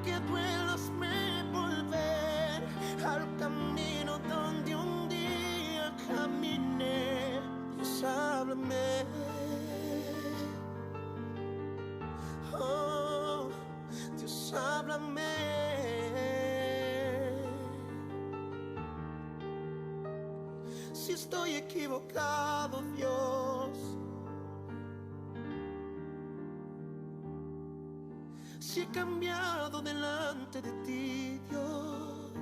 aunque duelas me volver al camino donde un día caminé. Dios, háblame. Oh, Dios, háblame. Si estoy equivocado, Dios, si he cambiado delante de ti, Dios,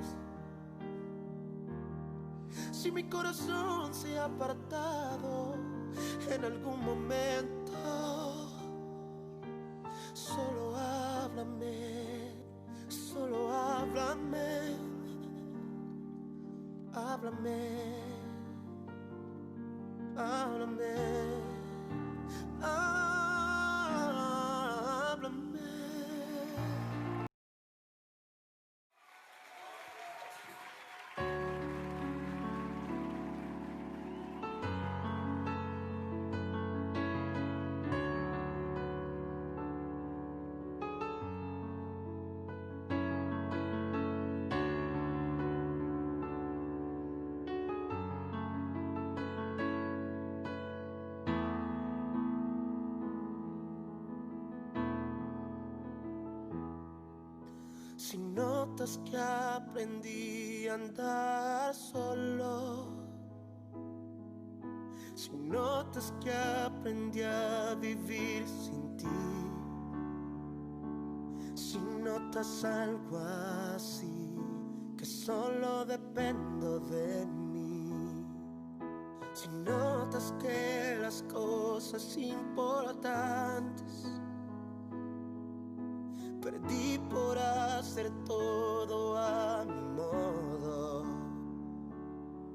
si mi corazón se ha apartado en algún momento, solo háblame, solo háblame, háblame, háblame, háblame. Si notas que aprendí a andar solo, si notas que aprendí a vivir sin ti, si notas algo así, que solo dependo de mí, si notas que las cosas importantes perdí por hacer todo a mi modo,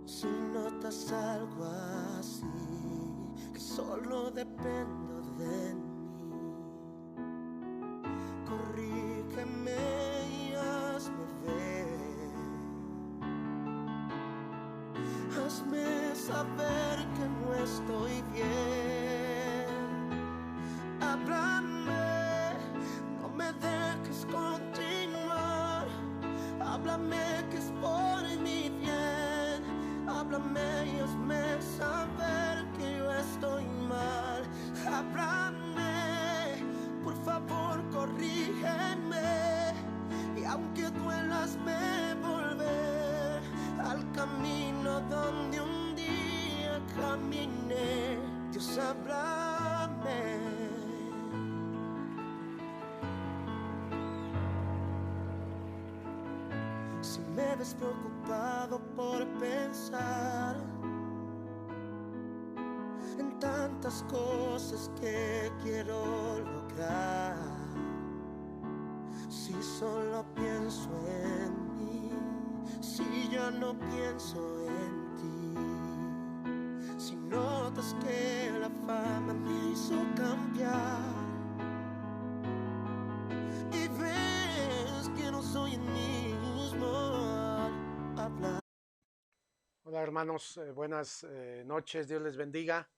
si notas algo así, que solo dependo de mí, corrígeme y hazme ver, hazme saber que no estoy bien, háblame, no me dejes continuar, háblame que es por mi bien, háblame y hazme saber que yo estoy mal, háblame, por favor corrígeme, y aunque duelas me volver al camino donde un día caminé. Dios, háblame. Si me ves preocupado por pensar en tantas cosas que quiero lograr, si solo pienso en mí, si ya no pienso en ti, si notas que la fama me hizo cambiar y ves que no soy el mismo al hablar. Hola hermanos, buenas noches, Dios les bendiga.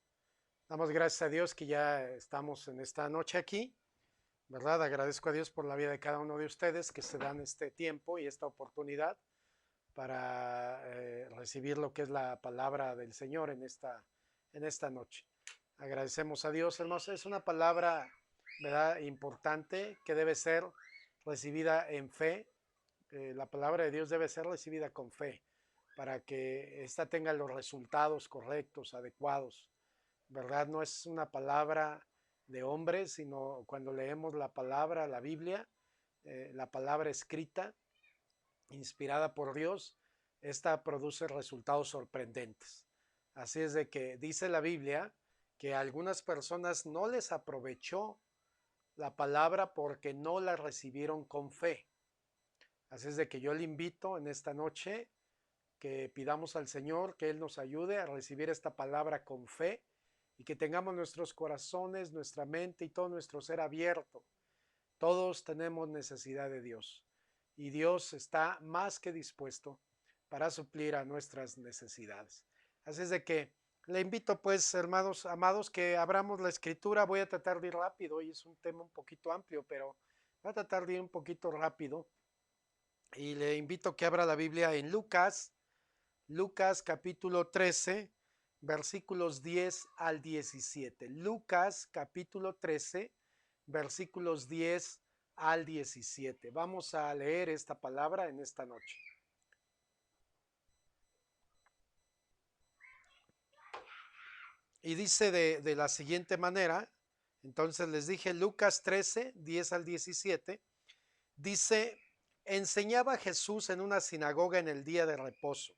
Damos gracias a Dios que ya estamos en esta noche aquí, ¿verdad? Agradezco a Dios por la vida de cada uno de ustedes que se dan este tiempo y esta oportunidad para recibir lo que es la palabra del Señor en esta noche. Agradecemos a Dios, hermanos. Es una palabra, ¿verdad?, importante que debe ser recibida en fe. La palabra de Dios debe ser recibida con fe para que ésta tenga los resultados correctos, adecuados, ¿verdad? No es una palabra de hombre, sino cuando leemos la palabra, la Biblia, la palabra escrita, inspirada por Dios, esta produce resultados sorprendentes. Así es de que dice la Biblia que a algunas personas no les aprovechó la palabra porque no la recibieron con fe. Así es de que yo le invito en esta noche que pidamos al Señor que Él nos ayude a recibir esta palabra con fe y que tengamos nuestros corazones, nuestra mente y todo nuestro ser abierto. Todos tenemos necesidad de Dios y Dios está más que dispuesto para suplir a nuestras necesidades. Así es de que le invito pues, hermanos amados, que abramos la escritura. Voy a tratar de ir rápido y es un tema un poquito amplio, pero Voy a tratar de ir un poquito rápido y le invito a que abra la Biblia en Lucas, Lucas capítulo 13, versículos 10 al 17. Lucas capítulo 13, versículos 10 al 17. Vamos a leer esta palabra en esta noche. Y dice de la siguiente manera, entonces les dije Lucas 13, 10 al 17, dice, enseñaba Jesús en una sinagoga en el día de reposo.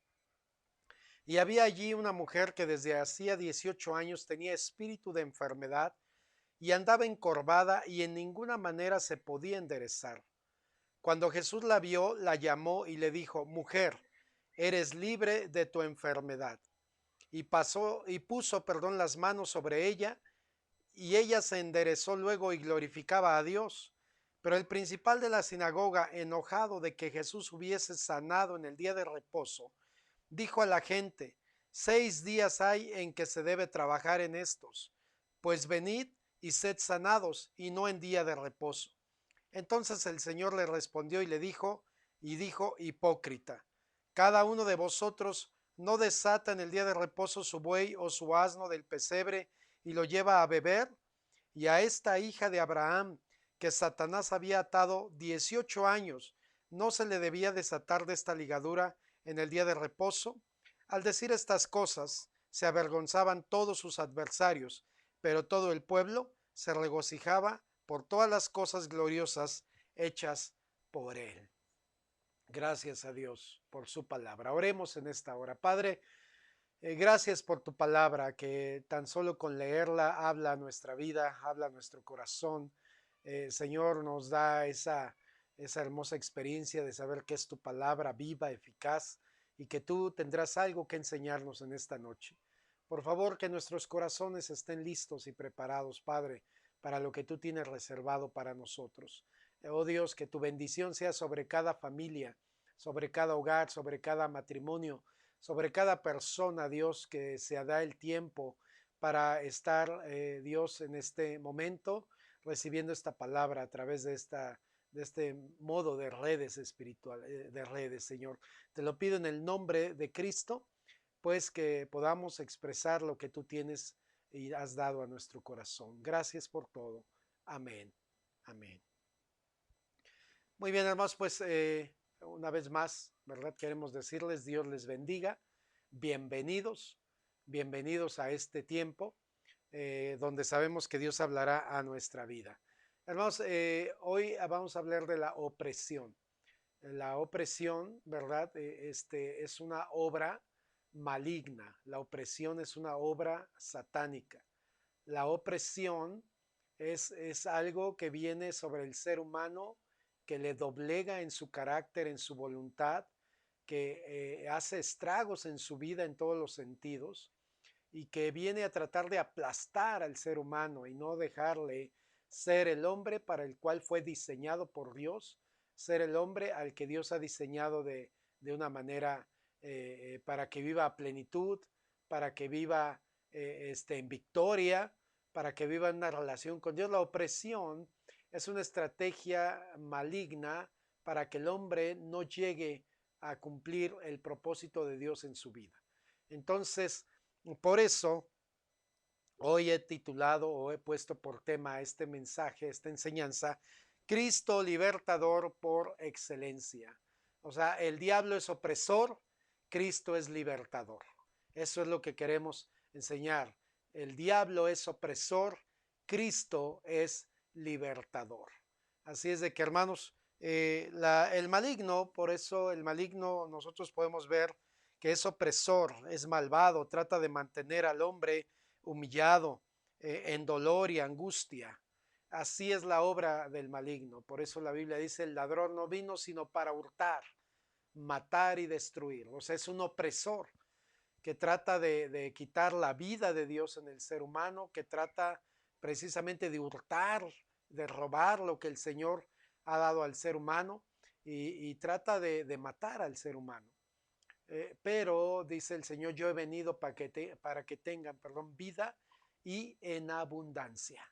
Y había allí una mujer que desde hacía 18 años tenía espíritu de enfermedad y andaba encorvada y en ninguna manera se podía enderezar. Cuando Jesús la vio, la llamó y le dijo, mujer, eres libre de tu enfermedad. Y puso las manos sobre ella, y ella se enderezó luego y glorificaba a Dios. Pero el principal de la sinagoga, enojado de que Jesús hubiese sanado en el día de reposo, dijo a la gente, 6 días hay en que se debe trabajar en estos, pues venid y sed sanados, y no en día de reposo. Entonces el Señor le respondió y le dijo, hipócrita, cada uno de vosotros no desata en el día de reposo su buey o su asno del pesebre y lo lleva a beber, y a esta hija de Abraham, que Satanás había atado 18 años, ¿no se le debía desatar de esta ligadura en el día de reposo? Al decir estas cosas, se avergonzaban todos sus adversarios, pero todo el pueblo se regocijaba por todas las cosas gloriosas hechas por él. Gracias a Dios por su palabra. Oremos en esta hora. Padre, gracias por tu palabra que tan solo con leerla habla a nuestra vida, habla a nuestro corazón. Señor, nos da esa hermosa experiencia de saber que es tu palabra viva, eficaz y que tú tendrás algo que enseñarnos en esta noche. Por favor, que nuestros corazones estén listos y preparados, Padre, para lo que tú tienes reservado para nosotros. Oh Dios, que tu bendición sea sobre cada familia, sobre cada hogar, sobre cada matrimonio, sobre cada persona, Dios, que se da el tiempo para estar, Dios, en este momento, recibiendo esta palabra a través de este modo de redes espirituales, de redes, Señor. Te lo pido en el nombre de Cristo, pues que podamos expresar lo que tú tienes y has dado a nuestro corazón. Gracias por todo. Amén. Amén. Muy bien, hermanos, pues una vez más, ¿verdad? Queremos decirles, Dios les bendiga. Bienvenidos, bienvenidos a este tiempo donde sabemos que Dios hablará a nuestra vida. Hermanos, hoy vamos a hablar de la opresión. La opresión, ¿verdad? Es una obra maligna. La opresión es una obra satánica. La opresión es algo que viene sobre el ser humano, que le doblega en su carácter, en su voluntad, que hace estragos en su vida en todos los sentidos y que viene a tratar de aplastar al ser humano y no dejarle ser el hombre para el cual fue diseñado por Dios, ser el hombre al que Dios ha diseñado de una manera para que viva a plenitud, para que viva en victoria, para que viva en una relación con Dios. La opresión es una estrategia maligna para que el hombre no llegue a cumplir el propósito de Dios en su vida. Entonces, por eso, hoy he titulado o he puesto por tema este mensaje, esta enseñanza, Cristo libertador por excelencia. O sea, el diablo es opresor, Cristo es libertador. Eso es lo que queremos enseñar. El diablo es opresor, Cristo es libertador. Así es de que, hermanos, el maligno, por eso el maligno nosotros podemos ver que es opresor, es malvado, trata de mantener al hombre humillado, en dolor y angustia. Así es la obra del maligno. Por eso la Biblia dice, el ladrón no vino sino para hurtar, matar y destruir. O sea, es un opresor que trata de quitar la vida de Dios en el ser humano, que trata precisamente de hurtar, de robar lo que el Señor ha dado al ser humano y trata de matar al ser humano. Pero dice el Señor, yo he venido para que tengan, vida y en abundancia.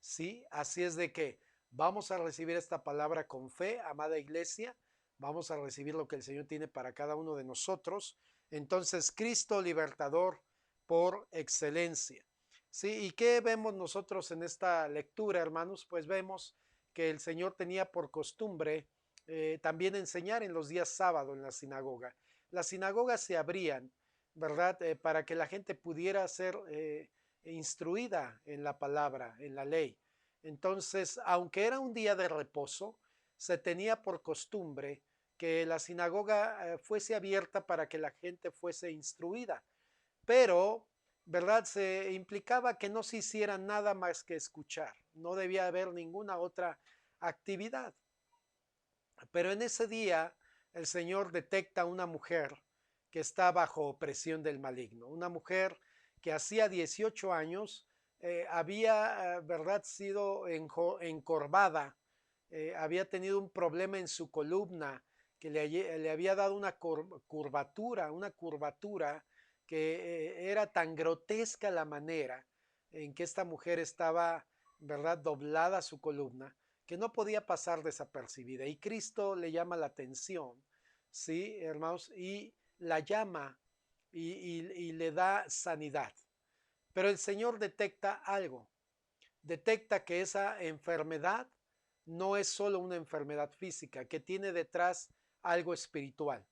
¿Sí? Así es de que Vamos a recibir esta palabra con fe, amada iglesia. Vamos a recibir lo que el Señor tiene para cada uno de nosotros. Entonces, Cristo libertador por excelencia. ¿Sí? ¿Y qué vemos nosotros en esta lectura, hermanos? Pues vemos que el Señor tenía por costumbre también enseñar en los días sábado en la sinagoga. Las sinagogas se abrían, ¿verdad? Para que la gente pudiera ser instruida en la palabra, en la ley. Entonces, aunque era un día de reposo, se tenía por costumbre que la sinagoga fuese abierta para que la gente fuese instruida, pero, ¿verdad? Se implicaba que no se hiciera nada más que escuchar, no debía haber ninguna otra actividad. Pero en ese día el Señor detecta a una mujer que está bajo opresión del maligno, una mujer que hacía 18 años había, ¿verdad?, sido encorvada, había tenido un problema en su columna que le había dado una curvatura que era tan grotesca la manera en que esta mujer estaba, ¿verdad?, doblada su columna, que no podía pasar desapercibida. Y Cristo le llama la atención, ¿sí, hermanos? Y la llama y le da sanidad. Pero el Señor detecta algo, detecta que esa enfermedad no es solo una enfermedad física, que tiene detrás algo espiritual,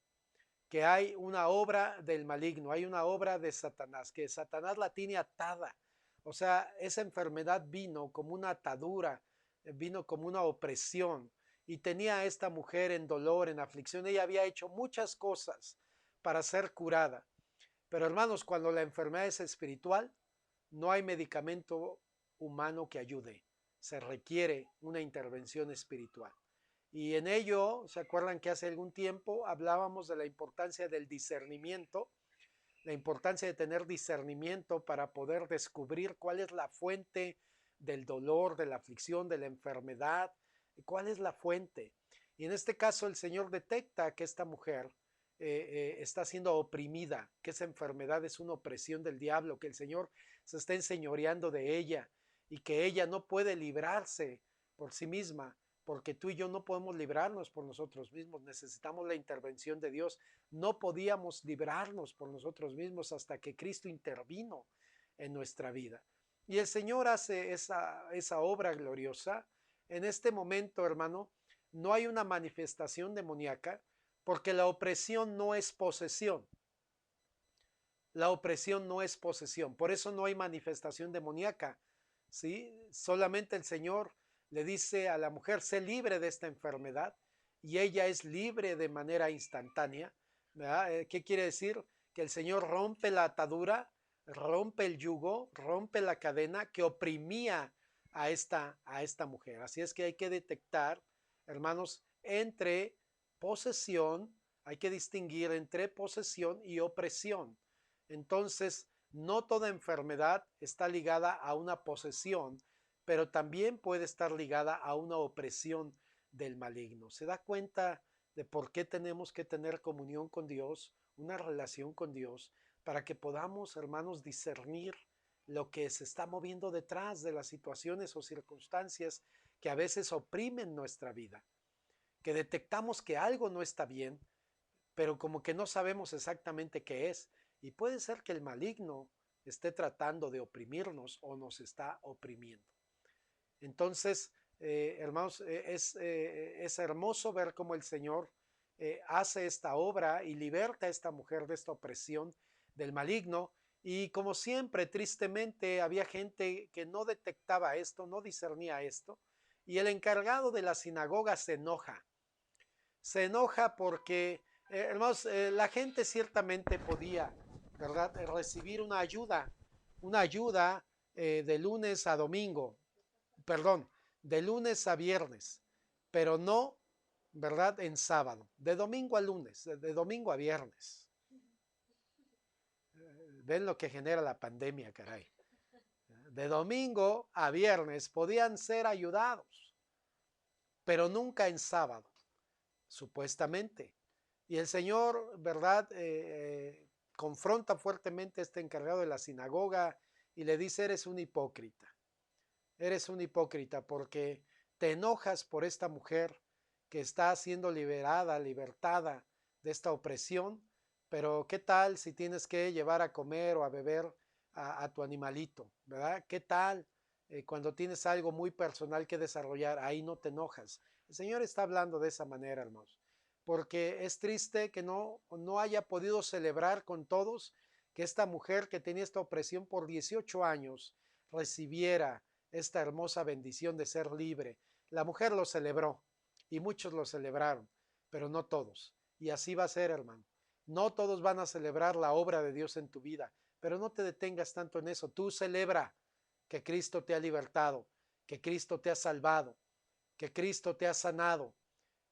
que hay una obra del maligno, hay una obra de Satanás, que Satanás la tiene atada. O sea, esa enfermedad vino como una atadura, vino como una opresión y tenía a esta mujer en dolor, en aflicción. Ella había hecho muchas cosas para ser curada. Pero hermanos, cuando la enfermedad es espiritual, no hay medicamento humano que ayude. Se requiere una intervención espiritual. Y en ello, ¿se acuerdan que hace algún tiempo hablábamos de la importancia del discernimiento? La importancia de tener discernimiento para poder descubrir cuál es la fuente del dolor, de la aflicción, de la enfermedad, cuál es la fuente. Y en este caso el Señor detecta que esta mujer está siendo oprimida, que esa enfermedad es una opresión del diablo, que el Señor se está enseñoreando de ella y que ella no puede librarse por sí misma, porque tú y yo no podemos librarnos por nosotros mismos, necesitamos la intervención de Dios. No podíamos librarnos por nosotros mismos hasta que Cristo intervino en nuestra vida. Y el Señor hace esa obra gloriosa. En este momento, hermano, no hay una manifestación demoníaca porque la opresión no es posesión. La opresión no es posesión. Por eso no hay manifestación demoníaca. ¿Sí? Solamente el Señor le dice a la mujer, sé libre de esta enfermedad, y ella es libre de manera instantánea. ¿Verdad? ¿Qué quiere decir? Que el Señor rompe la atadura, rompe el yugo, rompe la cadena que oprimía a esta mujer. Así es que hay que detectar, hermanos, entre posesión, hay que distinguir entre posesión y opresión. Entonces, no toda enfermedad está ligada a una posesión, pero también puede estar ligada a una opresión del maligno. ¿Se da cuenta de por qué tenemos que tener comunión con Dios, una relación con Dios, para que podamos, hermanos, discernir lo que se está moviendo detrás de las situaciones o circunstancias que a veces oprimen nuestra vida? Que detectamos que algo no está bien, pero como que no sabemos exactamente qué es. Y puede ser que el maligno esté tratando de oprimirnos o nos está oprimiendo. Entonces, hermanos, es hermoso ver cómo el Señor hace esta obra y liberta a esta mujer de esta opresión del maligno. Y como siempre, tristemente, había gente que no detectaba esto, no discernía esto. Y el encargado de la sinagoga se enoja. Se enoja porque, hermanos, la gente ciertamente podía, ¿verdad?, recibir una ayuda de lunes a domingo, perdón, de lunes a viernes, pero no, ¿verdad?, en sábado, de domingo a lunes, de domingo a viernes. Ven lo que genera la pandemia, caray. De domingo a viernes podían ser ayudados, pero nunca en sábado, supuestamente. Y el Señor, ¿verdad?, confronta fuertemente a este encargado de la sinagoga y le dice, eres un hipócrita porque te enojas por esta mujer que está siendo liberada, libertada de esta opresión, pero ¿qué tal si tienes que llevar a comer o a beber a tu animalito, ¿verdad? ¿Qué tal cuando tienes algo muy personal que desarrollar? Ahí no te enojas. El Señor está hablando de esa manera, hermanos, porque es triste que no haya podido celebrar con todos que esta mujer que tenía esta opresión por 18 años recibiera esta hermosa bendición de ser libre. La mujer lo celebró y muchos lo celebraron, pero no todos. Y así va a ser, hermano. No todos van a celebrar la obra de Dios en tu vida, pero no te detengas tanto en eso. Tú celebra que Cristo te ha libertado, que Cristo te ha salvado, que Cristo te ha sanado,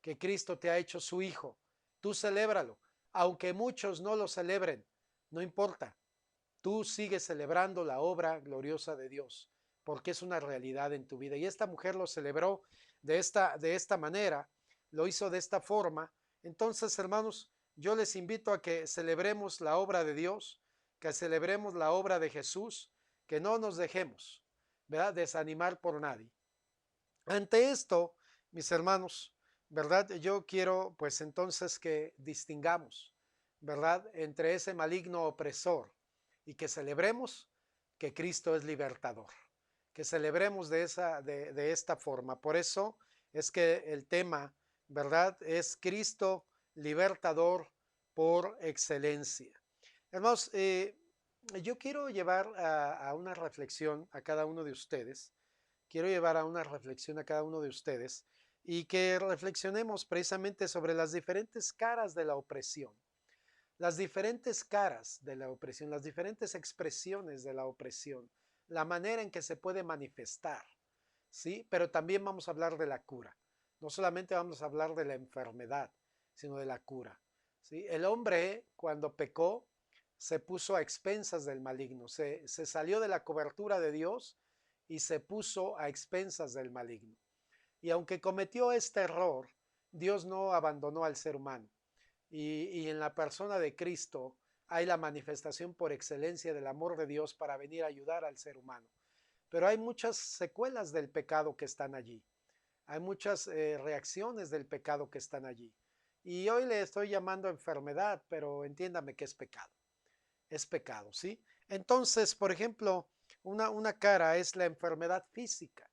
que Cristo te ha hecho su hijo. Tú celébralo, aunque muchos no lo celebren, no importa. Tú sigues celebrando la obra gloriosa de Dios, porque es una realidad en tu vida. Y esta mujer lo celebró de esta manera, lo hizo de esta forma. Entonces, hermanos, yo les invito a que celebremos la obra de Dios, que celebremos la obra de Jesús, que no nos dejemos, ¿verdad?, desanimar por nadie. Ante esto, mis hermanos, ¿verdad? Yo quiero pues entonces que distingamos, ¿verdad?, entre ese maligno opresor y que celebremos que Cristo es libertador, que celebremos de esta forma. Por eso es que el tema, ¿verdad?, es Cristo libertador por excelencia. Hermanos, yo quiero llevar a una reflexión a cada uno de ustedes. Quiero llevar a una reflexión a cada uno de ustedes y que reflexionemos precisamente sobre las diferentes caras de la opresión, las diferentes caras de la opresión, las diferentes expresiones de la opresión, la manera en que se puede manifestar, ¿sí? Pero también vamos a hablar de la cura. No solamente vamos a hablar de la enfermedad, sino de la cura, ¿sí? El hombre, cuando pecó, se puso a expensas del maligno, se salió de la cobertura de Dios y se puso a expensas del maligno. Y aunque cometió este error, Dios no abandonó al ser humano. Y en la persona de Cristo hay la manifestación por excelencia del amor de Dios para venir a ayudar al ser humano. Pero hay muchas secuelas del pecado que están allí. Hay muchas reacciones del pecado que están allí. Y hoy le estoy llamando enfermedad, pero entiéndame que es pecado. Es pecado, ¿sí? Entonces, por ejemplo, una cara es la enfermedad física,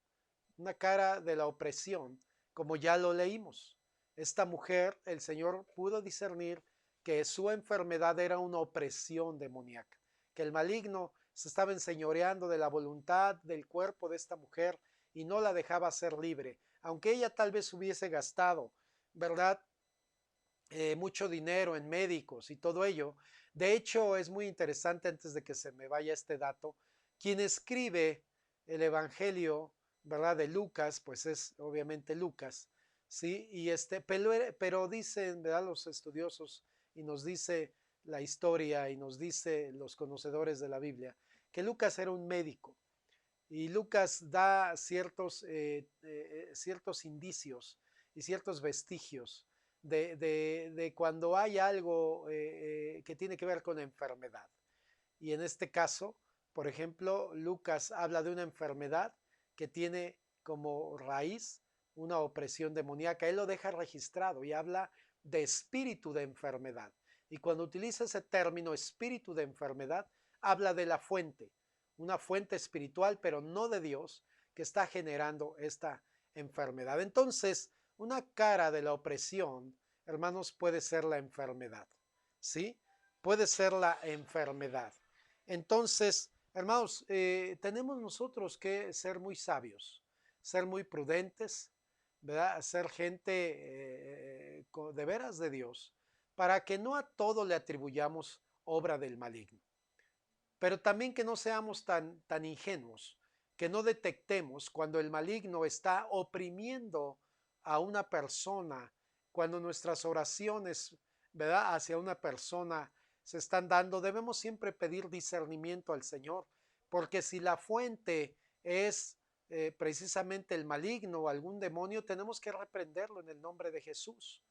una cara de la opresión, como ya lo leímos. Esta mujer, el Señor pudo discernir que su enfermedad era una opresión demoníaca, que el maligno se estaba enseñoreando de la voluntad del cuerpo de esta mujer y no la dejaba ser libre, aunque ella tal vez hubiese gastado, ¿verdad?, mucho dinero en médicos y todo ello. De hecho, es muy interesante, antes de que se me vaya este dato, quien escribe el Evangelio, ¿verdad?, de Lucas, pues es obviamente Lucas, ¿sí? Y pero dicen, ¿verdad?, los estudiosos, y nos dice la historia y nos dice los conocedores de la Biblia, que Lucas era un médico. Y Lucas da ciertos indicios y ciertos vestigios de cuando hay algo que tiene que ver con enfermedad. Y en este caso, por ejemplo, Lucas habla de una enfermedad que tiene como raíz una opresión demoníaca. Él lo deja registrado y habla de espíritu de enfermedad. Y cuando utiliza ese término espíritu de enfermedad, habla de la fuente, una fuente espiritual, pero no de Dios, que está generando esta enfermedad. Entonces, una cara de la opresión, hermanos, puede ser la enfermedad, ¿sí? Puede ser la enfermedad. Entonces, hermanos, tenemos nosotros que ser muy sabios, ser muy prudentes, ¿verdad?, ser gente de veras de Dios, para que no a todo le atribuyamos obra del maligno, pero también que no seamos tan ingenuos, que no detectemos cuando el maligno está oprimiendo a una persona, cuando nuestras oraciones, ¿verdad?, hacia una persona se están dando. Debemos siempre pedir discernimiento al Señor, porque si la fuente es precisamente el maligno o algún demonio, tenemos que reprenderlo en el nombre de Jesús.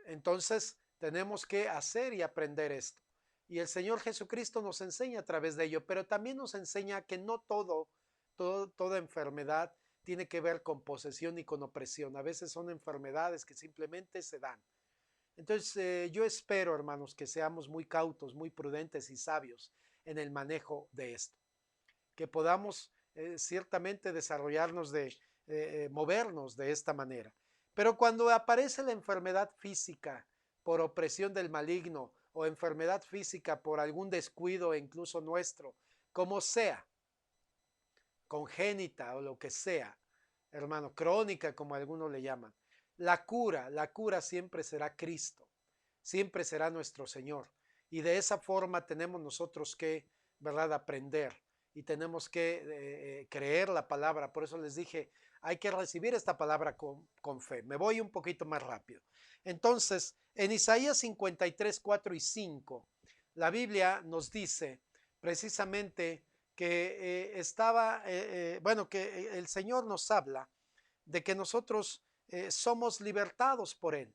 Entonces, tenemos que hacer y aprender esto. Y el Señor Jesucristo nos enseña a través de ello, pero también nos enseña que no todo toda enfermedad tiene que ver con posesión y con opresión. A veces son enfermedades que simplemente se dan. Entonces, yo espero, hermanos, que seamos muy cautos, muy prudentes y sabios en el manejo de esto. Que podamos ciertamente desarrollarnos movernos de esta manera. Pero cuando aparece la enfermedad física por opresión del maligno o enfermedad física por algún descuido incluso nuestro, como sea, congénita o lo que sea, hermano, crónica como algunos le llaman, la cura siempre será Cristo, siempre será nuestro Señor. Y de esa forma tenemos nosotros que, ¿verdad?, aprender y tenemos que creer la palabra. Por eso les dije, hay que recibir esta palabra con fe. Me voy un poquito más rápido. Entonces, en Isaías 53, 4 y 5, la Biblia nos dice precisamente que que el Señor nos habla de que nosotros somos libertados por Él,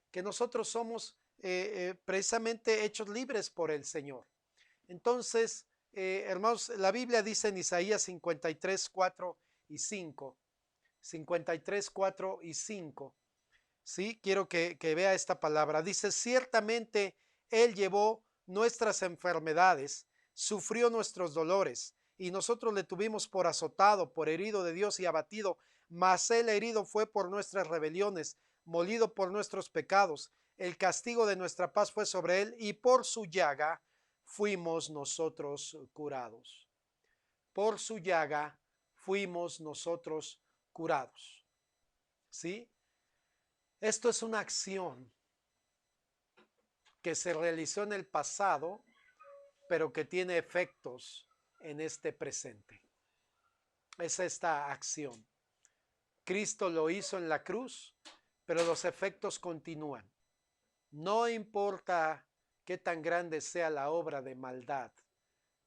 que nosotros somos precisamente hechos libres por el Señor. Entonces, hermanos, la Biblia dice en Isaías 53, 4 y 5, 53, 4 y 5, ¿sí? Quiero que vea esta palabra. Dice, ciertamente Él llevó nuestras enfermedades, sufrió nuestros dolores, y nosotros le tuvimos por azotado, por herido de Dios y abatido, mas Él herido fue por nuestras rebeliones, molido por nuestros pecados. El castigo de nuestra paz fue sobre Él, y por su llaga fuimos nosotros curados. Por su llaga fuimos nosotros curados. ¿Sí? Esto es una acción que se realizó en el pasado, pero que tiene efectos en este presente. Es esta acción. Cristo lo hizo en la cruz, pero los efectos continúan. No importa qué tan grande sea la obra de maldad,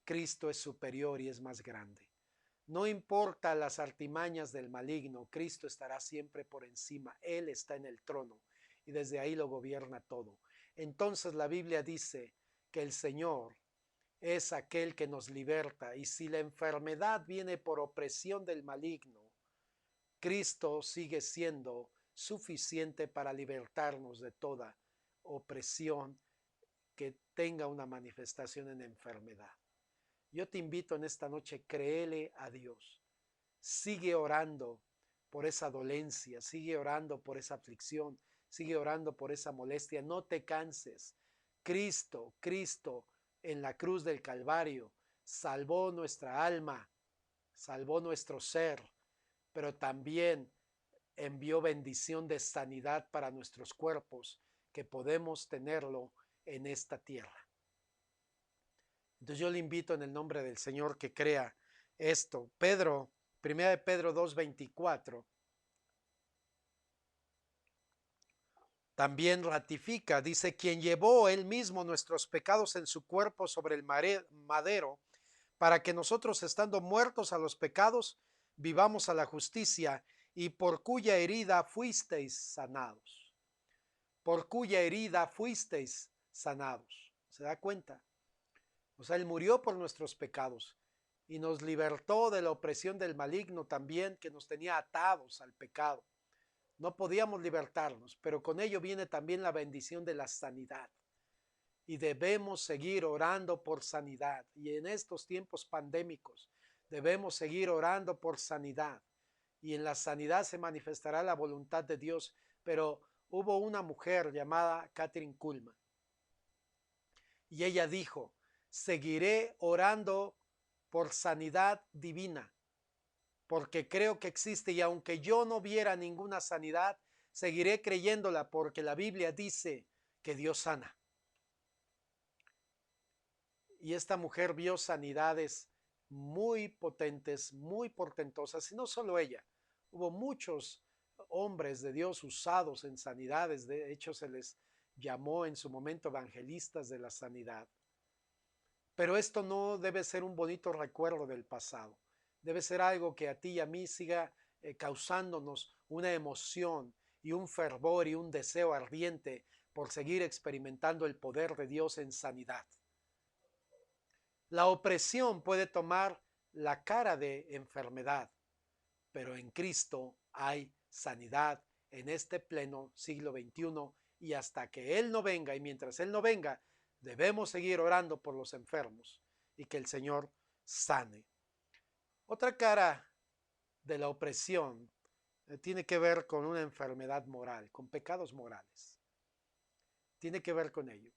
Cristo es superior y es más grande. No importa las artimañas del maligno, Cristo estará siempre por encima. Él está en el trono y desde ahí lo gobierna todo. Entonces la Biblia dice que el Señor es aquel que nos liberta, y si la enfermedad viene por opresión del maligno, Cristo sigue siendo suficiente para libertarnos de toda opresión que tenga una manifestación en enfermedad. Yo te invito en esta noche, créele a Dios. Sigue orando por esa dolencia, sigue orando por esa aflicción, sigue orando por esa molestia. No te canses. Cristo en la cruz del Calvario salvó nuestra alma, salvó nuestro ser, pero también envió bendición de sanidad para nuestros cuerpos, que podemos tenerlo en esta tierra. Entonces yo le invito en el nombre del Señor que crea esto. Primera de Pedro 2:24, también ratifica, dice, quien llevó él mismo nuestros pecados en su cuerpo sobre el madero, para que nosotros, estando muertos a los pecados, vivamos a la justicia, y por cuya herida fuisteis sanados. Por cuya herida fuisteis sanados. ¿Se da cuenta? O sea, Él murió por nuestros pecados y nos libertó de la opresión del maligno también, que nos tenía atados al pecado. No podíamos libertarnos, pero con ello viene también la bendición de la sanidad. Y debemos seguir orando por sanidad. Y en estos tiempos pandémicos debemos seguir orando por sanidad. Y en la sanidad se manifestará la voluntad de Dios. Pero hubo una mujer llamada Kathryn Kuhlman, y ella dijo, seguiré orando por sanidad divina, porque creo que existe, y aunque yo no viera ninguna sanidad, seguiré creyéndola, porque la Biblia dice que Dios sana. Y esta mujer vio sanidades muy potentes, muy portentosas, y no solo ella, hubo muchos hombres de Dios usados en sanidades. De hecho, se les llamó en su momento evangelistas de la sanidad. Pero esto no debe ser un bonito recuerdo del pasado. Debe ser algo que a ti y a mí siga causándonos una emoción y un fervor y un deseo ardiente por seguir experimentando el poder de Dios en sanidad. La opresión puede tomar la cara de enfermedad, pero en Cristo hay sanidad en este pleno siglo XXI, y hasta que Él no venga, y mientras Él no venga, debemos seguir orando por los enfermos y que el Señor sane. Otra cara de la opresión tiene que ver con una enfermedad moral, con pecados morales. Tiene que ver con ello.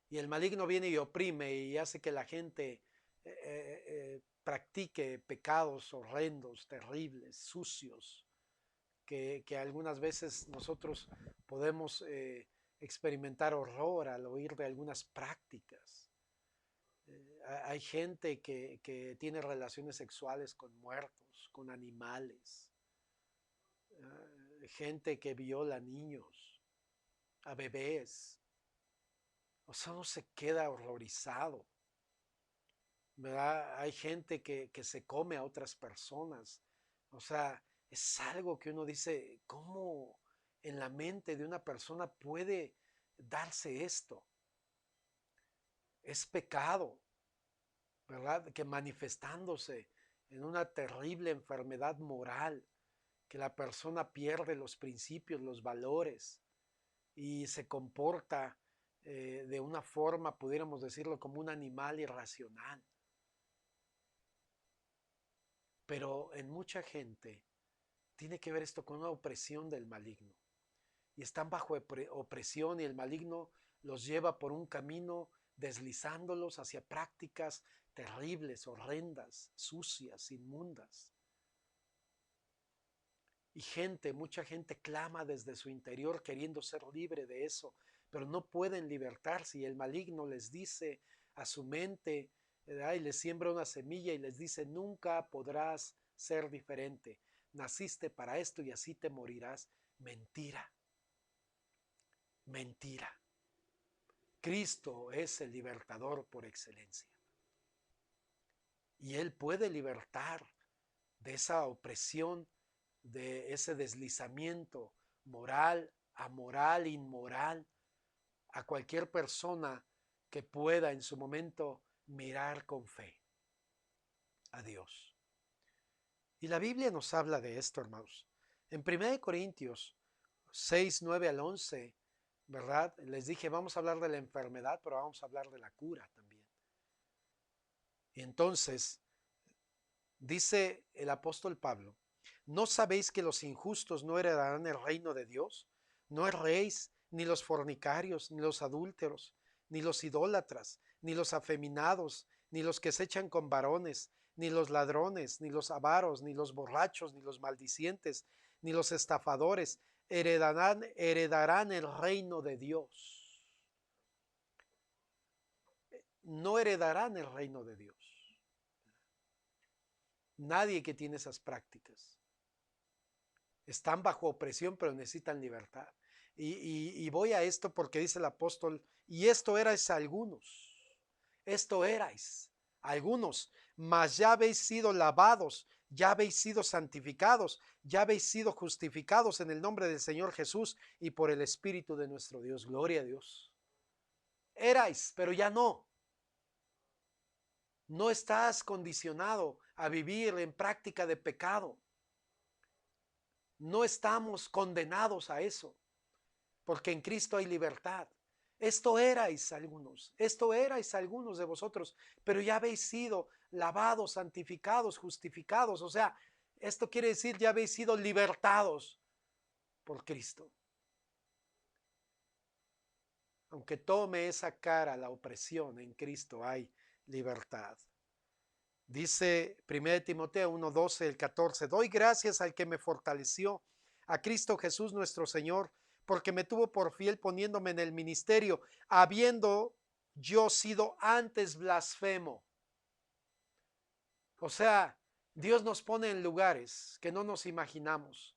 Y el maligno viene y oprime y hace que la gente practique pecados horrendos, terribles, sucios, que algunas veces nosotros podemos experimentar horror al oír de algunas prácticas. Hay gente que tiene relaciones sexuales con muertos, con animales, gente que viola niños, a bebés. O sea, uno se queda horrorizado, ¿verdad? Hay gente que se come a otras personas. O sea, es algo que uno dice, ¿cómo en la mente de una persona puede darse esto? Es pecado, ¿verdad? Que manifestándose en una terrible enfermedad moral, que la persona pierde los principios, los valores y se comporta de una forma, pudiéramos decirlo, como un animal irracional. Pero en mucha gente tiene que ver esto con una opresión del maligno. Y están bajo opresión y el maligno los lleva por un camino deslizándolos hacia prácticas terribles, horrendas, sucias, inmundas. Y mucha gente clama desde su interior queriendo ser libre de eso, pero no pueden libertarse y el maligno les dice a su mente, y les siembra una semilla y les dice, nunca podrás ser diferente, naciste para esto y así te morirás. Mentira, mentira. Cristo es el libertador por excelencia y Él puede libertar de esa opresión, de ese deslizamiento moral, amoral, inmoral, a cualquier persona que pueda en su momento mirar con fe a Dios. Y la Biblia nos habla de esto, hermanos. En 1 Corintios 6, 9 al 11, ¿verdad? Les dije, vamos a hablar de la enfermedad, pero vamos a hablar de la cura también. Y entonces, dice el apóstol Pablo, ¿no sabéis que los injustos no heredarán el reino de Dios? No erréis, ni los fornicarios, ni los adúlteros, ni los idólatras, ni los afeminados, ni los que se echan con varones, ni los ladrones, ni los avaros, ni los borrachos, ni los maldicientes, ni los estafadores, heredarán el reino de Dios. No heredarán el reino de Dios. Nadie que tiene esas prácticas. Están bajo opresión, pero necesitan libertad. Y voy a esto porque dice el apóstol, y esto erais algunos, mas ya habéis sido lavados, ya habéis sido santificados, ya habéis sido justificados en el nombre del Señor Jesús y por el Espíritu de nuestro Dios. Gloria a Dios. Erais, pero ya no. No estás condicionado a vivir en práctica de pecado. No estamos condenados a eso, porque en Cristo hay libertad. Esto erais algunos de vosotros, pero ya habéis sido lavados, santificados, justificados. O sea, esto quiere decir ya habéis sido libertados por Cristo. Aunque tome esa cara la opresión, en Cristo hay libertad. Dice 1 Timoteo 1:12, el 14, doy gracias al que me fortaleció, a Cristo Jesús nuestro Señor, porque me tuvo por fiel poniéndome en el ministerio, habiendo yo sido antes blasfemo. O sea, Dios nos pone en lugares que no nos imaginamos,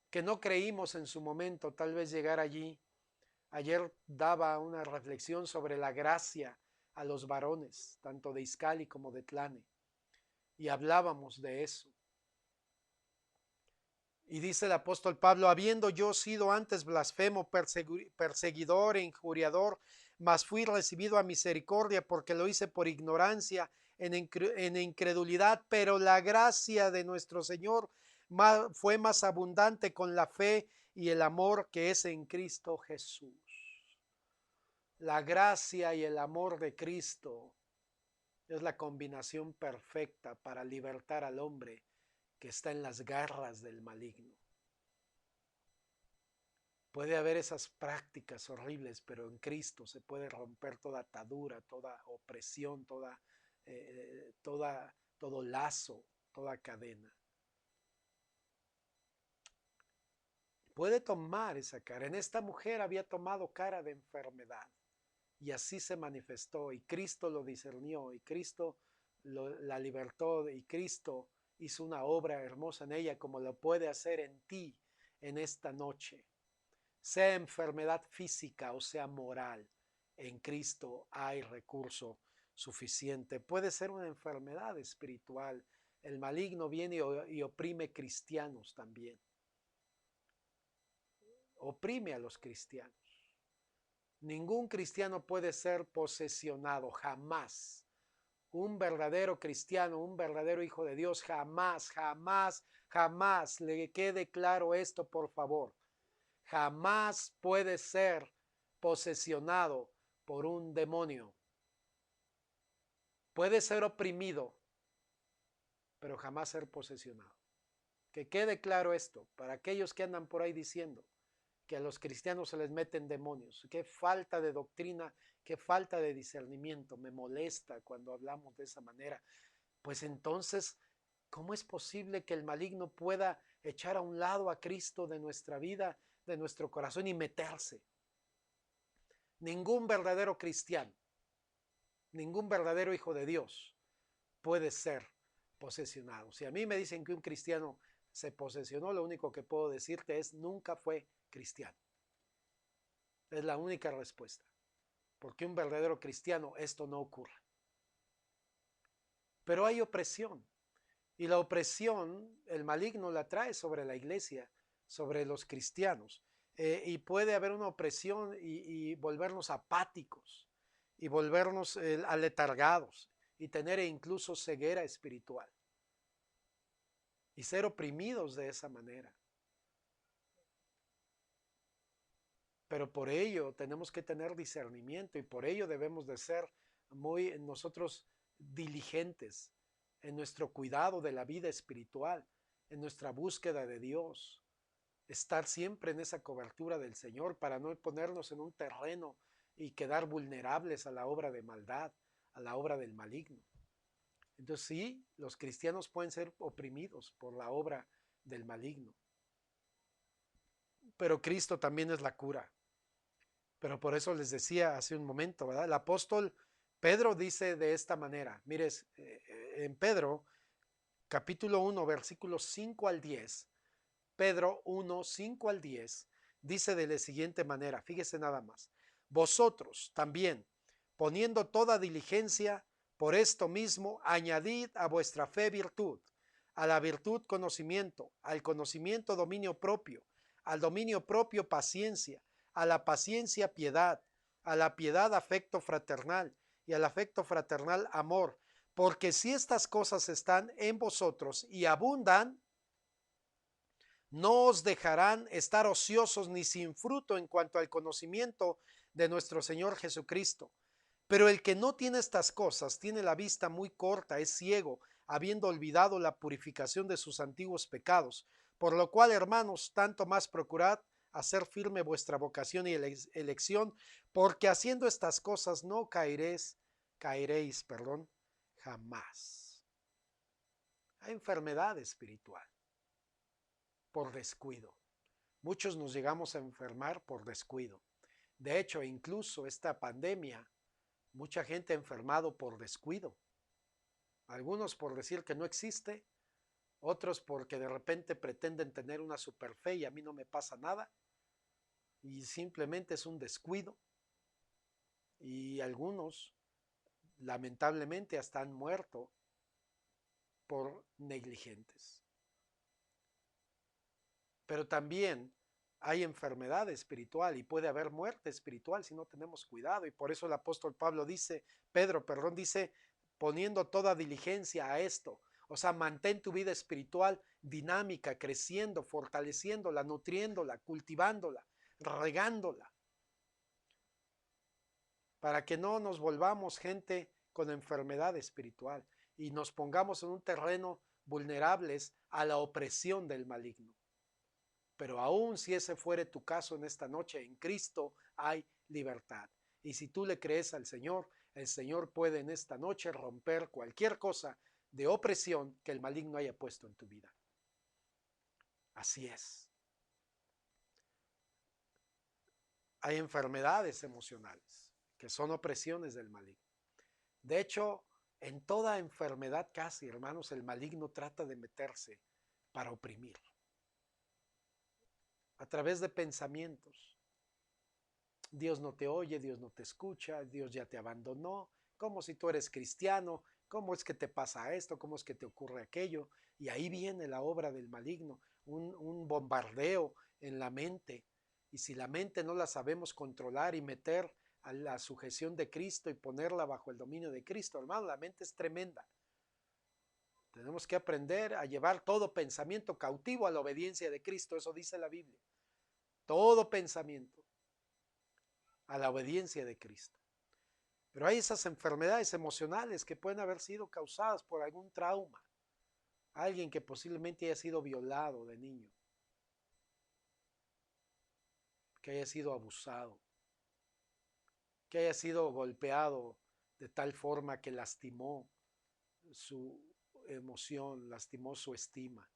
que no creímos en su momento, tal vez llegar allí. Ayer daba una reflexión sobre la gracia a los varones, tanto de Izcalli como de Tlane, y hablábamos de eso. Y dice el apóstol Pablo, habiendo yo sido antes blasfemo, perseguidor e injuriador, mas fui recibido a misericordia porque lo hice por ignorancia, en incredulidad, pero la gracia de nuestro Señor fue más abundante con la fe y el amor que es en Cristo Jesús. La gracia y el amor de Cristo es la combinación perfecta para libertar al hombre que está en las garras del maligno. Puede haber esas prácticas horribles, pero en Cristo se puede romper toda atadura, toda opresión, todo lazo, toda cadena. Puede tomar esa cara. En esta mujer había tomado cara de enfermedad y así se manifestó y Cristo lo discernió y Cristo la libertó y Cristo hizo una obra hermosa en ella como lo puede hacer en ti en esta noche. Sea enfermedad física o sea moral, en Cristo hay recurso suficiente. Puede ser una enfermedad espiritual. El maligno viene y oprime cristianos también. Oprime a los cristianos. Ningún cristiano puede ser posesionado, jamás. Un verdadero cristiano, un verdadero hijo de Dios, jamás, jamás, jamás, le quede claro esto, por favor. Jamás puede ser posesionado por un demonio. Puede ser oprimido, pero jamás ser posesionado. Que quede claro esto para aquellos que andan por ahí diciendo que a los cristianos se les meten demonios. Qué falta de doctrina, qué falta de discernimiento. Me molesta cuando hablamos de esa manera. Pues entonces, ¿cómo es posible que el maligno pueda echar a un lado a Cristo de nuestra vida, de nuestro corazón y meterse? Ningún verdadero cristiano, ningún verdadero hijo de Dios puede ser posesionado. Si a mí me dicen que un cristiano se posesionó, lo único que puedo decirte es nunca fue cristiano. Es la única respuesta. Porque un verdadero cristiano esto no ocurre. Pero hay opresión. Y la opresión, el maligno la trae sobre la iglesia, sobre los cristianos. Y puede haber una opresión y volvernos apáticos, y volvernos aletargados, y tener incluso ceguera espiritual. Y ser oprimidos de esa manera. Pero por ello tenemos que tener discernimiento y por ello debemos de ser muy nosotros diligentes en nuestro cuidado de la vida espiritual, en nuestra búsqueda de Dios, estar siempre en esa cobertura del Señor para no ponernos en un terreno y quedar vulnerables a la obra de maldad, a la obra del maligno. Entonces sí, los cristianos pueden ser oprimidos por la obra del maligno, pero Cristo también es la cura. Pero por eso les decía hace un momento, ¿verdad? El apóstol Pedro dice de esta manera, mires, en Pedro, capítulo 1, versículos 5 al 10, Pedro 1, 5 al 10, dice de la siguiente manera, fíjese nada más, vosotros también, poniendo toda diligencia, por esto mismo, añadid a vuestra fe virtud, a la virtud conocimiento, al conocimiento dominio propio, al dominio propio paciencia, a la paciencia piedad, a la piedad afecto fraternal y al afecto fraternal amor, porque si estas cosas están en vosotros y abundan, no os dejarán estar ociosos ni sin fruto en cuanto al conocimiento de nuestro Señor Jesucristo. Pero el que no tiene estas cosas tiene la vista muy corta, es ciego, habiendo olvidado la purificación de sus antiguos pecados. Por lo cual, hermanos, tanto más procurad hacer firme vuestra vocación y elección, porque haciendo estas cosas no caeréis, jamás. Hay enfermedad espiritual por descuido. Muchos nos llegamos a enfermar por descuido. De hecho, incluso esta pandemia, mucha gente ha enfermado por descuido. Algunos por decir que no existe, otros porque de repente pretenden tener una super fe y a mí no me pasa nada. Y simplemente es un descuido. Y algunos, lamentablemente, hasta han muerto por negligentes. Pero también hay enfermedad espiritual y puede haber muerte espiritual si no tenemos cuidado. Y por eso el apóstol Pedro dice, poniendo toda diligencia a esto. O sea, mantén tu vida espiritual dinámica, creciendo, fortaleciéndola, nutriéndola, cultivándola, regándola, para que no nos volvamos gente con enfermedad espiritual y nos pongamos en un terreno vulnerables a la opresión del maligno. Pero aún si ese fuere tu caso en esta noche, en Cristo hay libertad. Y si tú le crees al Señor, el Señor puede en esta noche romper cualquier cosa de opresión que el maligno haya puesto en tu vida. Así es. Hay enfermedades emocionales que son opresiones del maligno. De hecho, en toda enfermedad casi, hermanos, el maligno trata de meterse para oprimir. A través de pensamientos. Dios no te oye, Dios no te escucha, Dios ya te abandonó, como si tú eres cristiano, ¿cómo es que te pasa esto? ¿Cómo es que te ocurre aquello? Y ahí viene la obra del maligno, un bombardeo en la mente. Y si la mente no la sabemos controlar y meter a la sujeción de Cristo y ponerla bajo el dominio de Cristo, hermano, la mente es tremenda. Tenemos que aprender a llevar todo pensamiento cautivo a la obediencia de Cristo, eso dice la Biblia. Todo pensamiento a la obediencia de Cristo. Pero hay esas enfermedades emocionales que pueden haber sido causadas por algún trauma. Alguien que posiblemente haya sido violado de niño, que haya sido abusado, que haya sido golpeado de tal forma que lastimó su emoción, lastimó su estima.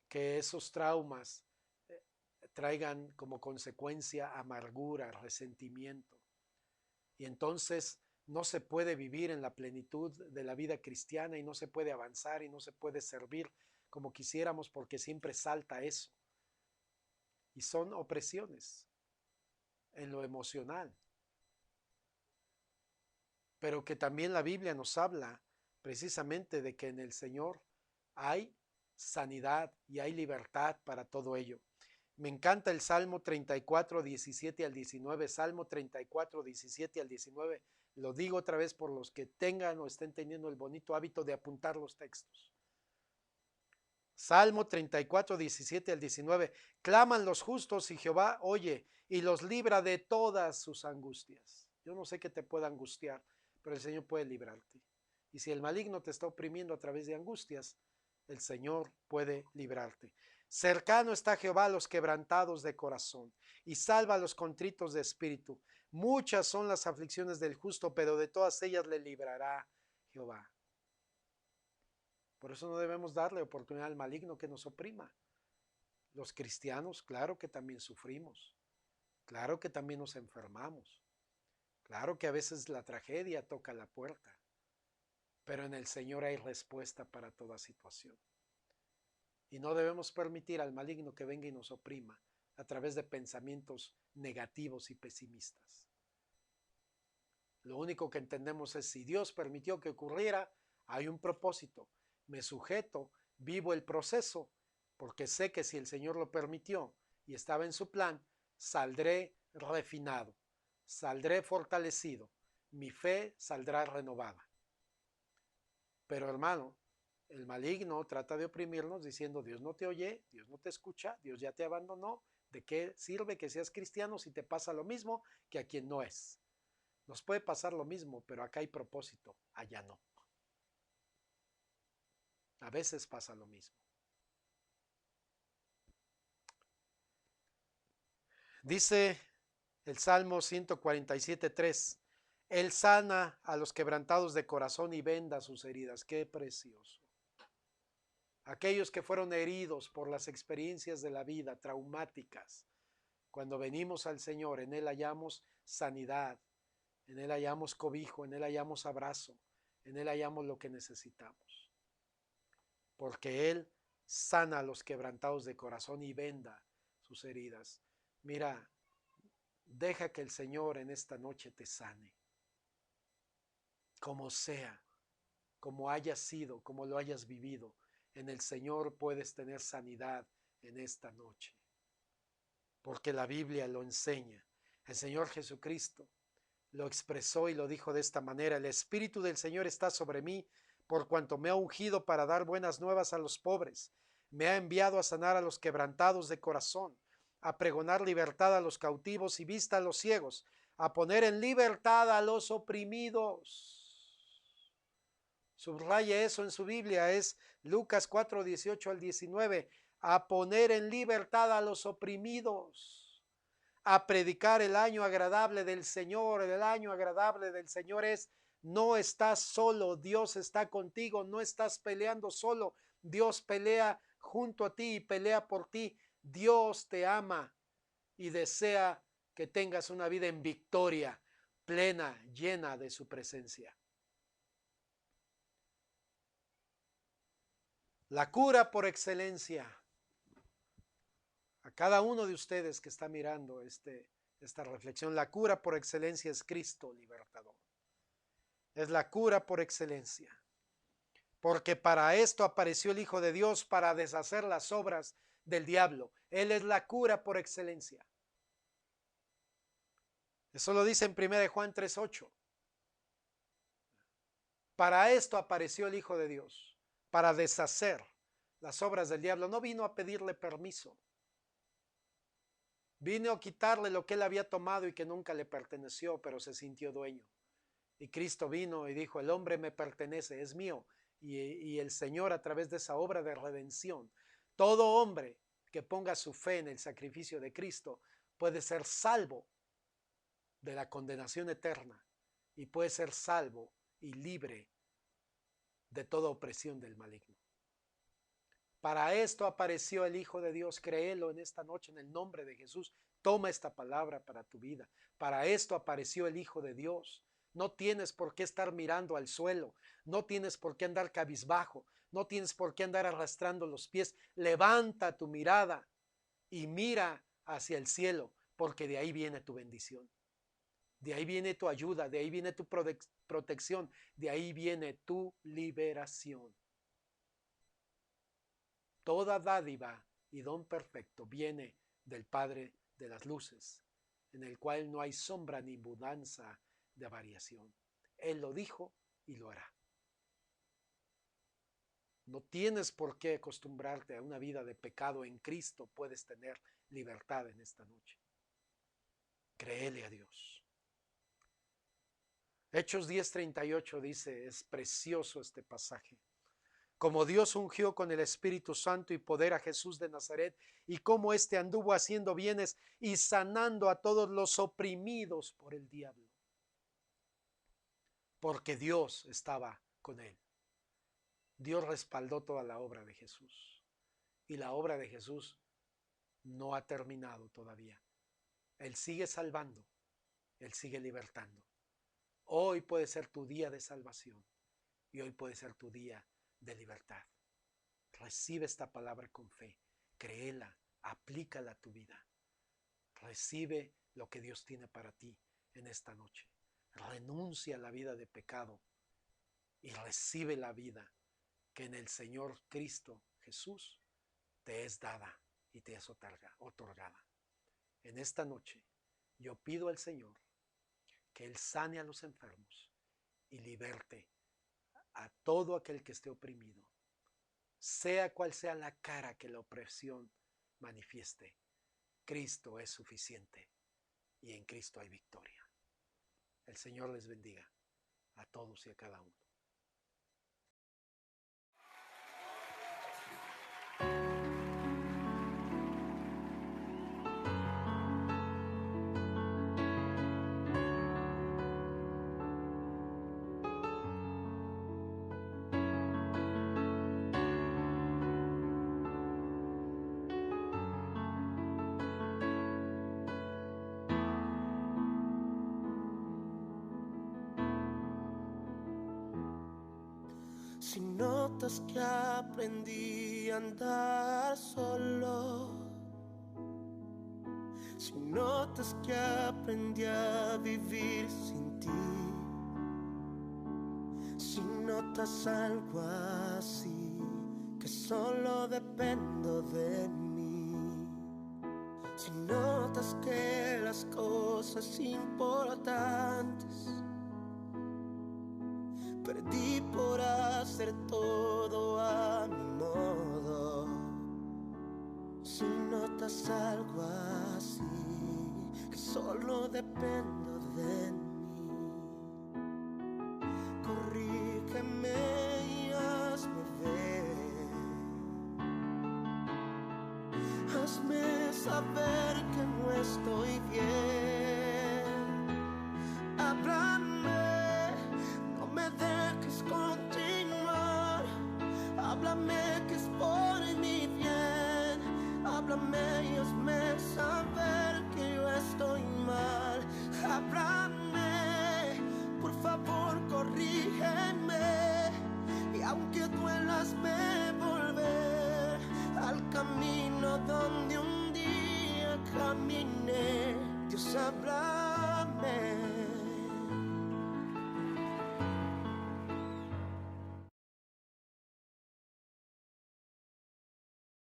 Que esos traumas traigan como consecuencia amargura, resentimiento. Y entonces no se puede vivir en la plenitud de la vida cristiana y no se puede avanzar y no se puede servir como quisiéramos porque siempre salta eso. Y son opresiones en lo emocional. Pero que también la Biblia nos habla precisamente de que en el Señor hay sanidad y hay libertad para todo ello. Me encanta el Salmo 34, 17 al 19, Salmo 34, 17 al 19. Lo digo otra vez por los que tengan o estén teniendo el bonito hábito de apuntar los textos. Salmo 34, 17 al 19. Claman los justos y Jehová oye y los libra de todas sus angustias. Yo no sé qué te pueda angustiar, pero el Señor puede librarte. Y si el maligno te está oprimiendo a través de angustias, el Señor puede librarte. Cercano está Jehová a los quebrantados de corazón y salva a los contritos de espíritu. Muchas son las aflicciones del justo, pero de todas ellas le librará Jehová. Por eso no debemos darle oportunidad al maligno que nos oprima. Los cristianos, claro que también sufrimos, claro que también nos enfermamos, claro que a veces la tragedia toca la puerta, pero en el Señor hay respuesta para toda situación. Y no debemos permitir al maligno que venga y nos oprima a través de pensamientos negativos y pesimistas. Lo único que entendemos es si Dios permitió que ocurriera, hay un propósito. Me sujeto, vivo el proceso, porque sé que si el Señor lo permitió y estaba en su plan, saldré refinado, saldré fortalecido, mi fe saldrá renovada. Pero hermano, el maligno trata de oprimirnos diciendo Dios no te oye, Dios no te escucha, Dios ya te abandonó. ¿De qué sirve que seas cristiano si te pasa lo mismo que a quien no es? Nos puede pasar lo mismo, pero acá hay propósito, allá no. A veces pasa lo mismo. Dice el Salmo 147:3, Él sana a los quebrantados de corazón y venda sus heridas. Qué precioso. Aquellos que fueron heridos por las experiencias de la vida, traumáticas, cuando venimos al Señor, en Él hallamos sanidad, en Él hallamos cobijo, en Él hallamos abrazo, en Él hallamos lo que necesitamos. Porque Él sana a los quebrantados de corazón y venda sus heridas. Mira, deja que el Señor en esta noche te sane. Como sea, como hayas sido, como lo hayas vivido, en el Señor puedes tener sanidad en esta noche. Porque la Biblia lo enseña. El Señor Jesucristo lo expresó y lo dijo de esta manera: el Espíritu del Señor está sobre mí, por cuanto me ha ungido para dar buenas nuevas a los pobres. Me ha enviado a sanar a los quebrantados de corazón, a pregonar libertad a los cautivos y vista a los ciegos, a poner en libertad a los oprimidos. Subraya eso en su Biblia, es Lucas 4, 18 al 19, a poner en libertad a los oprimidos, a predicar el año agradable del Señor. El año agradable del Señor es: no estás solo, Dios está contigo, no estás peleando solo, Dios pelea junto a ti y pelea por ti. Dios te ama y desea que tengas una vida en victoria, plena, llena de su presencia. La cura por excelencia. A cada uno de ustedes que está mirando esta reflexión, la cura por excelencia es Cristo libertador. Es la cura por excelencia. Porque para esto apareció el Hijo de Dios, para deshacer las obras del diablo. Él es la cura por excelencia. Eso lo dice en 1 Juan 3:8. Para esto apareció el Hijo de Dios, para deshacer las obras del diablo. No vino a pedirle permiso. Vino a quitarle lo que él había tomado y que nunca le perteneció, pero se sintió dueño. Y Cristo vino y dijo: el hombre me pertenece, es mío. Y el Señor, a través de esa obra de redención, todo hombre que ponga su fe en el sacrificio de Cristo puede ser salvo de la condenación eterna y puede ser salvo y libre de toda opresión del maligno. Para esto apareció el Hijo de Dios. Créelo en esta noche en el nombre de Jesús. Toma esta palabra para tu vida. Para esto apareció el Hijo de Dios. No tienes por qué estar mirando al suelo. No tienes por qué andar cabizbajo. No tienes por qué andar arrastrando los pies. Levanta tu mirada y mira hacia el cielo, porque de ahí viene tu bendición. De ahí viene tu ayuda. De ahí viene tu protección. De ahí viene tu liberación. Toda dádiva y don perfecto viene del Padre de las luces, en el cual no hay sombra ni mudanza de variación. Él lo dijo y lo hará. No tienes por qué acostumbrarte a una vida de pecado. En Cristo puedes tener libertad en esta noche. Créele a Dios. Hechos 10:38 dice, es precioso este pasaje: como Dios ungió con el Espíritu Santo y poder a Jesús de Nazaret, y cómo éste anduvo haciendo bienes y sanando a todos los oprimidos por el diablo. Porque Dios estaba con él. Dios respaldó toda la obra de Jesús. Y la obra de Jesús no ha terminado todavía. Él sigue salvando. Él sigue libertando. Hoy puede ser tu día de salvación. Y hoy puede ser tu día de libertad. Recibe esta palabra con fe, créela, aplícala a tu vida. Recibe lo que Dios tiene para ti en esta noche. Renuncia a la vida de pecado y recibe la vida que en el Señor Cristo Jesús te es dada y te es otorgada. En esta noche yo pido al Señor que Él sane a los enfermos y liberte a todo aquel que esté oprimido. Sea cual sea la cara que la opresión manifieste, Cristo es suficiente y en Cristo hay victoria. El Señor les bendiga a todos y a cada uno. Si notas que aprendí a andar solo, si notas que aprendí a vivir sin ti, si notas algo así, que solo dependo de mí, si notas sientas que las cosas importantes perdí por hacer todo a mi modo. Si notas algo así, que solo dependo de mí, corrígeme y hazme ver. Hazme saber que no estoy bien.